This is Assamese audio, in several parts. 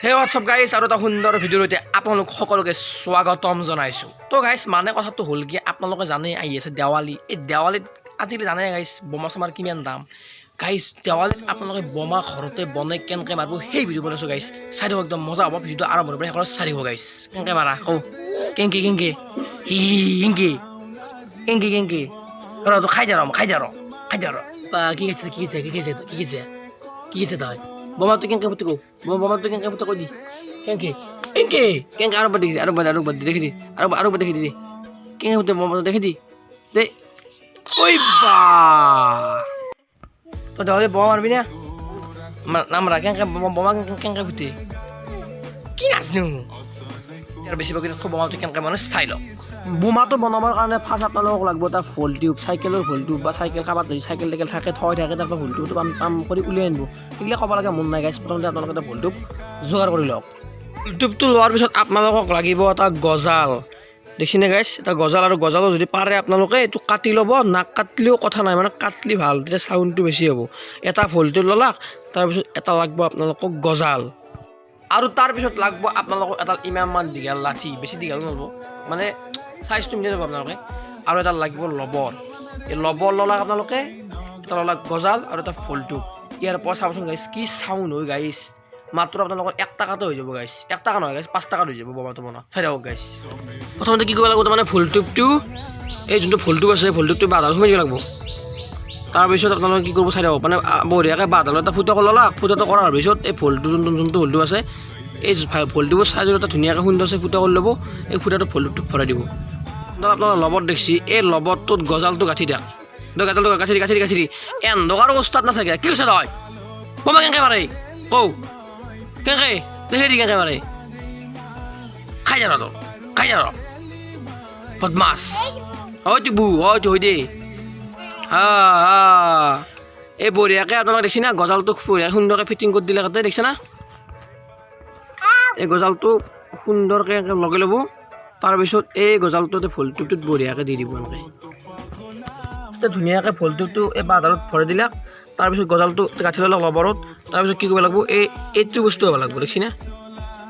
হে হোৱাটছআপ গাইছ আৰু এটা সুন্দৰ ভিডিঅ'ৰ সৈতে আপোনালোক সকলোকে স্বাগতম জনাইছোঁ। তো গাইছ মানে কথাটো হ'ল কি আপোনালোকে জানে আহি আছে দেৱালী। এই দেৱালীত আজিকালি জানে গাইছ বোমা চমাৰ কিমান দাম। গাইছ দেৱালীত আপোনালোকে বোমা ঘৰতে বনাই কেনেকৈ মাৰিব সেই ভিডিঅ' বনাইছোঁ গাইছ। চাই দিয়ক একদম মজা হ'ব ভিডিঅ'টো আৰম্ভণিৰ পৰা শেষলৈ চাই দিব গাইছ। কেনেকৈ মাৰা কওঁ কেংকি কেংকি কেংকি কেংকি কেংকি ৰ তো খাই দিয়া ৰ কি কৈছে তই বোমাটো কেনেকৈ পুতি কওঁ বোমাটো কেনেকৈ পুতি কৈ দি কেনেকৈ আৰু বাদ দেখি দি আৰু বাদ দেখি দি কেনেকৈ পুতি বোমাটো দেখি দি দেই ঐ বা তই দেৱালী বোমা মাৰিবি না নামৰা কেনেকৈ বোমা কেনেকৈ পুতি কি নাজানো আৰু বেছিভাগ বোমাটো কেনেকৈ মানে চাই লওক। বোমাটো বনাবৰ কাৰণে ফাৰ্ষ্ট আপোনালোকক লাগিব এটা ভল টিউব চাইকেলৰ ভল টিউব বা চাইকেল কাৰোবাৰ যদি চাইকেল টাইকেল থাকে থৈ থাকে তাৰপৰা ভল টিউবটো পাম কৰি উলিয়াই আনিব। সেইবিলাক ক'ব লাগে মন নাই গাইছ। প্ৰথমতে আপোনালোকে এটা ভল টিউব যোগাৰ কৰি লওক। ভল টিউবটো লোৱাৰ পিছত আপোনালোকক লাগিব এটা গজাল দেখিনে গাইছ। এটা গজাল আৰু গজালো যদি পাৰে আপোনালোকে এইটো কাটি ল'ব। নাক কাটিলেও কথা নাই মানে কাটলি ভাল তেতিয়া চাউণ্ডটো বেছি হ'ব। এটা ভল টিউব ল'লাক তাৰপিছত এটা লাগিব আপোনালোকক গজাল আৰু তাৰপিছত লাগিব আপোনালোকক এটা ইমানমান দীঘল লাঠি বেছি দীঘল নল'ব মানে চাইজটো মিলাই ল'ব আপোনালোকে। আৰু এটা লাগিব লবৰ। এই লবৰ ল'লাক আপোনালোকে এটা ল'লাক গজাল আৰু এটা ভল টিউব। ইয়াৰ পৰা চাবচোন গাইছ কি চাউণ্ড হয় গাইছ। মাত্ৰ আপোনালোকৰ 1 টকাতে হৈ যাব গাইছ। 1 টকা নহয় গাইছ 5 টকাত হৈ যাব বোমাটো বনোৱা। চাই থাকক গাইছ। প্ৰথমতে কি কৰিব লাগিব তাৰমানে ভল টিউবটো এই যোনটো ভল টিউব আছে ভল টিউবটো বাঁহডাল সোমাই দিব লাগিব। তাৰপিছত আপোনালোকে কি কৰিব চাই থাকক মানে বঢ়িয়াকৈ বাঁহডালত এটা ফুটা কৰি ল'লাক। ফুটাটো কৰাৰ পিছত এই ভল টিউব যোনটো ভল টিউব আছে এই ভল টিউবৰ চাইজৰ এটা ধুনীয়াকৈ সুন্দৰকৈ ফুটা কৰি ল'ব। এই ফুটাটো ভল টিউবটোত ভৰাই দিব। আপোনাৰ লবত দেখছি এই লবতটোত গজালটো গাঁঠি দিয়ক। গজালটো গাঁঠি দি এন্ধকাৰ অৱস্থাত নাথাকে। কি কৈছে তই বোমা কেনেকৈ মাৰে কওঁ কেনেকৈ দেখি দি কেনেকৈ মাৰে খাই যা বদমাছ হয়তো হয়তো হয় দেই এই বঢ়িয়াকৈ আপোনালোকে দেখছি না গজালটো বঢ়িয়াকৈ সুন্দৰকৈ ফিটিং কৰি দিলে তাতে দেখিছে না। এই গজালটো সুন্দৰকৈ লগাই ল'ব। তাৰপিছত এই গজালটোতে ভল টিউবটোত বঢ়িয়াকৈ দি দিব এনেকৈ ধুনীয়াকৈ ভল টিউবটো এই বাঁহডালত ভৰাই দিলাক। তাৰপিছত গজালটো গাঁঠি ল'লাক লবৰত। তাৰপিছত কি কৰিব লাগিব এইটো বস্তু হ'ব লাগিব দেখিছেনে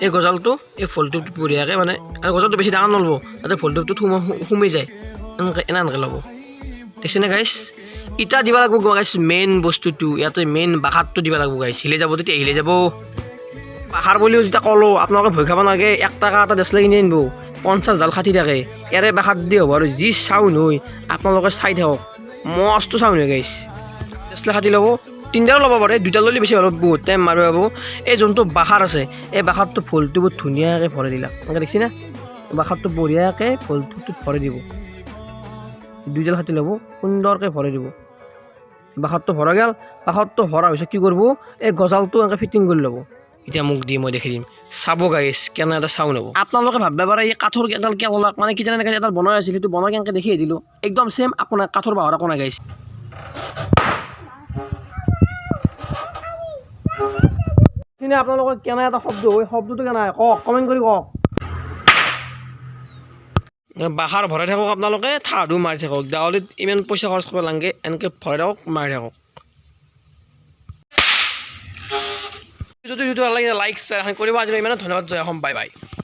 এই গজালটো এই ভল টিউবটোত বঢ়িয়াকৈ মানে আৰু গজালটো বেছি ডাঙৰ নল'ব যাতে ভল টিউবটোত সোমাই যায় এনেকৈ ল'ব দেখিছেনে গাইছ। ইটা দিব লাগিব গাইছ মেইন বস্তুটো ইয়াতে মেইন বাখাৰটো দিব লাগিব গাইছ। হিলে যাব তেতিয়া হিলে যাব। বাখাৰ বুলিও যেতিয়া ক'লোঁ আপোনালোকে ভয় খাব নালাগে। 1 টকা এটা দেচলে কিনি আনিব 50 ডাল কাটি থাকে ইয়াৰে বাখাৰ দি হ'ব আৰু যি চাউণ্ড হয় আপোনালোকে চাই থাকক মস্ত চাউণ্ড হয় গাইছ। দেচলে কাটি ল'ব 3ডালো ল'ব পাৰে 2ডাল ল'লে বেছি ভাল বহুত টাইম মাৰিব পাব। এই যোনটো বাখাৰ আছে এই বাখাৰটো ভল টিউবত ধুনীয়াকৈ ভৰাই দিলাক এনেকৈ দেখিছে না। বাখাৰটো বঢ়িয়াকৈ ভল টিউবটোত ভৰাই দিব। 2ডাল কাটি ল'ব সুন্দৰকৈ ভৰাই দিব। বাখাৰটো ভৰা গ'ল। বাখাৰটো ভৰাৰ পিছত কি কৰিব এই গজালটো এনেকৈ ফিটিং কৰি ল'ব। এতিয়া মোক দি মই দেখি দিম চাব গাইছ কেনে এটা চাউণ্ড হ'ব। আপোনালোকে ভাবিব পাৰে এই কাঠৰ এডাল কিয় ল'লাক মানে কি জানে এডাল বনাই আছিল সেইটো বনাই কেনেকৈ দেখিয়ে দিলোঁ একদম ছেম আপোনাৰ কাঠৰ বাঁহৰ একো নাই গাইছ। আপোনালোকৰ কেনে এটা শব্দ হয় শব্দটো কেনে কওক কমেণ্ট কৰি কওক। বাখাৰ ভৰাই থাকক আপোনালোকে ঠাডু মাৰি থাকক। দেৱালীত ইমান পইচা খৰচ কৰিব নালাগে এনেকৈ ভৰাই থাকক মাৰি থাকক। যদি ভিডিঅ'টো ভাল লাগে লাইক শ্বেয়াৰ কৰিব। আজিলৈ ইমানে ধন্যবাদ। জয় অসম বাই বাই।